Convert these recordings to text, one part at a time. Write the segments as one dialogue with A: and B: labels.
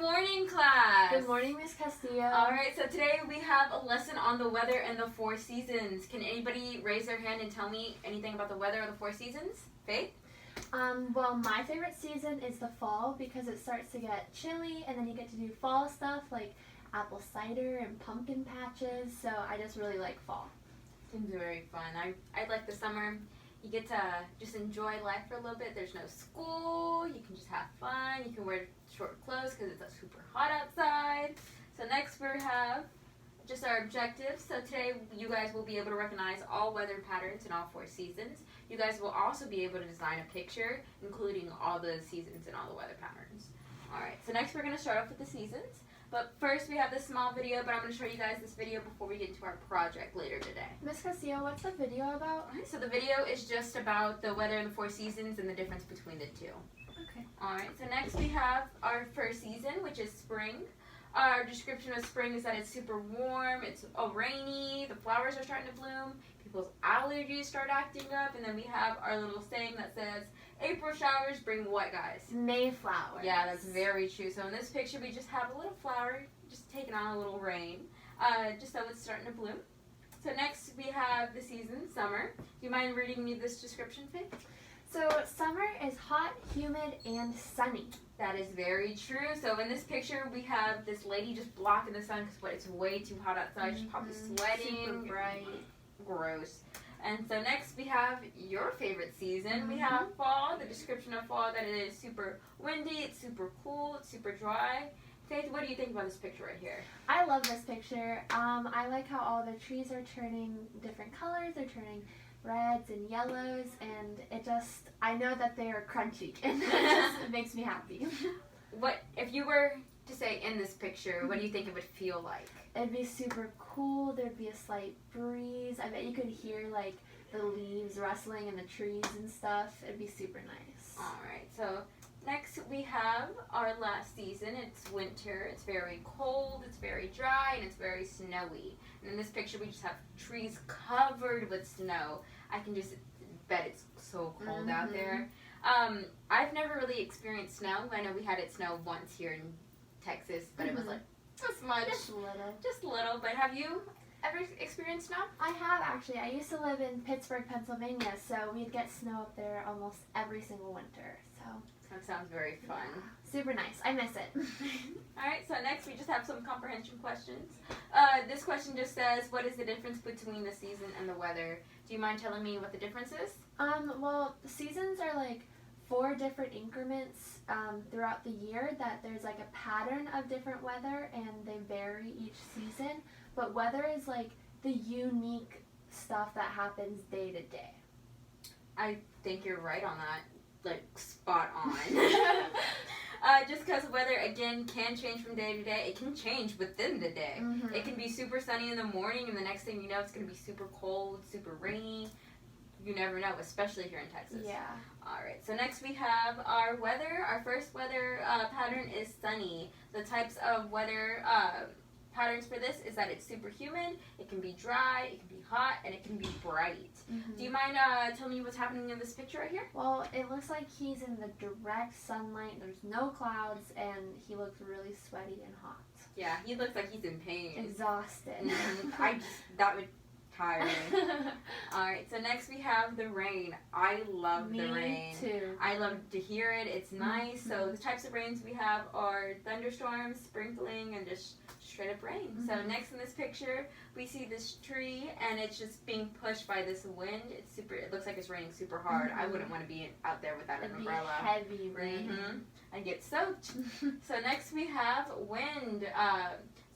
A: morning, class.
B: Good morning, Miss Castillo.
A: Alright, so today we have a lesson on the weather and the four seasons. Can anybody raise their hand and tell me anything about the weather or the four seasons? Faith?
B: Well, my favorite season is the fall because it starts to get chilly and then you get to do fall stuff like apple cider and pumpkin patches, so I just really like fall.
A: Seems very fun. I like the summer. You get to just enjoy life for a little bit. There's no school. You can just have fun. You can wear short clothes because it's super hot outside. So next we have just our objectives. So today you guys will be able to recognize all weather patterns in all four seasons. You guys will also be able to design a picture including all the seasons and all the weather patterns. Alright, so next we're going to start off with the seasons. But first we have this small video, but I'm going to show you guys this video before we get into our project later today.
B: Miss Castillo, what's the video about?
A: Alright, so the video is just about the weather in the four seasons and the difference between the two.
B: Okay.
A: Alright, so next we have our first season, which is spring. Our description of spring is that it's super warm, it's rainy, the flowers are starting to bloom, people's allergies start acting up, and then we have our little saying that says, April showers bring what, guys?
B: Mayflowers.
A: Yeah, that's very true. So in this picture, we just have a little flower just taking on a little rain, just so it's starting to bloom. So next we have the season, summer. Do you mind reading me this description, Faith?
B: So summer is hot, humid, and sunny.
A: That is very true. So in this picture, we have this lady just blocking the sun because it's way too hot outside. She's probably sweating.
B: Super bright.
A: Gross. And so next we have your favorite season. We have fall. The description of fall, that it is super windy, it's super cool, it's super dry. Faith, what do you think about this picture right here?
B: I love this picture. I like how all the trees are turning different colors. They're turning reds and yellows, and I know that they are crunchy, and it makes me happy.
A: What if you were to say in this picture, what do you think it would feel like?
B: It'd be super cool. There'd be a slight breeze. I bet you could hear like the leaves rustling in the trees and stuff. It'd be super nice.
A: Alright, so next we have our last season. It's winter. It's very cold, it's very dry, and it's very snowy. And in this picture we just have trees covered with snow. I can just bet it's so cold out there. I've never really experienced snow. I know we had it snow once here in Texas, but it was like this much.
B: Just a little.
A: Just a little. But have you ever experienced snow?
B: I have actually. I used to live in Pittsburgh, Pennsylvania, so we'd get snow up there almost every single winter. So
A: that sounds very fun.
B: Yeah, super nice. I miss it.
A: Alright, so next we just have some comprehension questions. This question just says, what is the difference between the season and the weather? Do you mind telling me what the difference is?
B: Well, the seasons are like 4 different increments throughout the year that there's like a pattern of different weather and they vary each season. But weather is like the unique stuff that happens day to day.
A: I think you're right on that. Like, spot on. Just because weather, again, can change from day to day. It can change within the day. It can be super sunny in the morning, and the next thing you know, it's going to be super cold, super rainy. You never know, especially here in Texas.
B: Yeah.
A: Alright, so next we have our weather. Our first weather pattern is sunny. The types of weather patterns for this is that it's super humid, it can be dry, it can be hot, and it can be bright. Do you mind telling me what's happening in this picture right here?
B: Well, it looks like he's in the direct sunlight. There's no clouds, and he looks really sweaty and hot.
A: Yeah, he looks like he's in pain.
B: Exhausted.
A: That would tire me. Alright, so next we have the rain. I love the rain.
B: Me too.
A: I love to hear it. It's nice. So the types of rains we have are thunderstorms, sprinkling, and just straight up rain. So next in this picture, we see this tree, and it's just being pushed by this wind. It looks like it's raining super hard. I wouldn't want to be out there without an umbrella.
B: Heavy rain.
A: I'd get soaked. So next we have wind.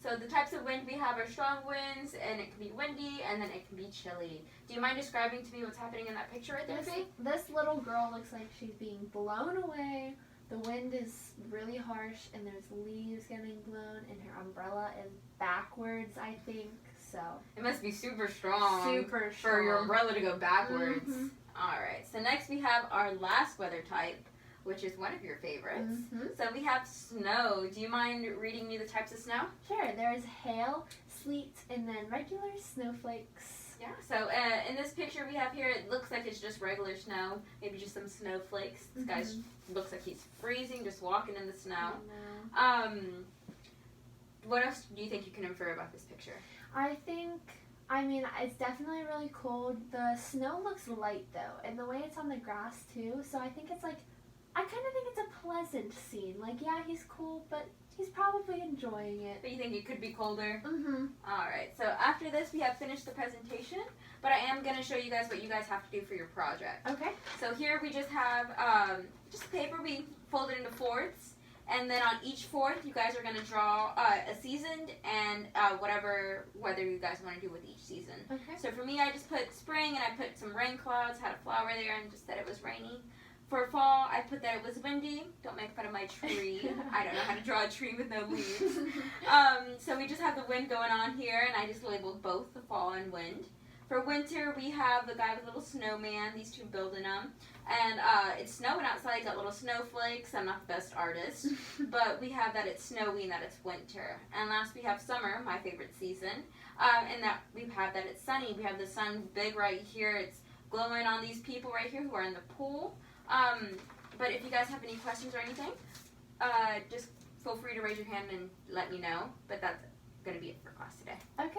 A: So the types of wind we have are strong winds, and it can be windy, and then it can be chilly. Do you mind describing to me what's happening in that picture right there, Faith?
B: This little girl looks like she's being blown away. The wind is really harsh, and there's leaves getting blown, and her umbrella is backwards, I think. So
A: it must be super strong.
B: Super strong.
A: For your umbrella to go backwards. Alright, so next we have our last weather type, which is one of your favorites. So we have snow. Do you mind reading me the types of snow?
B: Sure. There's hail, sleet, and then regular snowflakes.
A: Yeah, so in this picture we have here, it looks like it's just regular snow, maybe just some snowflakes. This guy looks like he's freezing, just walking in the snow. What else do you think you can infer about this picture?
B: I mean, it's definitely really cold. The snow looks light though, and the way it's on the grass too, so I think it's like, I kind of think it's a pleasant scene. Like, yeah, he's cool, but he's probably enjoying it.
A: But you think it could be colder?
B: Mm-hmm.
A: Alright, so after this we have finished the presentation, but I am going to show you guys what you guys have to do for your project.
B: Okay.
A: So here we just have just paper we folded into fourths, and then on each fourth you guys are going to draw a season and whatever weather you guys want to do with each season.
B: Okay.
A: So for me, I just put spring and I put some rain clouds, had a flower there, and just said it was rainy. For fall, I put that it was windy. Don't make fun of my tree. I don't know how to draw a tree with no leaves. So we just have the wind going on here, and I just labeled both the fall and wind. For winter, we have the guy with a little snowman, these two building them. And it's snowing outside, got little snowflakes. I'm not the best artist. But we have that it's snowy and that it's winter. And last we have summer, my favorite season. And that we have that it's sunny. We have the sun big right here. It's glowing on these people right here who are in the pool. But if you guys have any questions or anything, just feel free to raise your hand and let me know. But that's going to be it for class today.
B: Okay.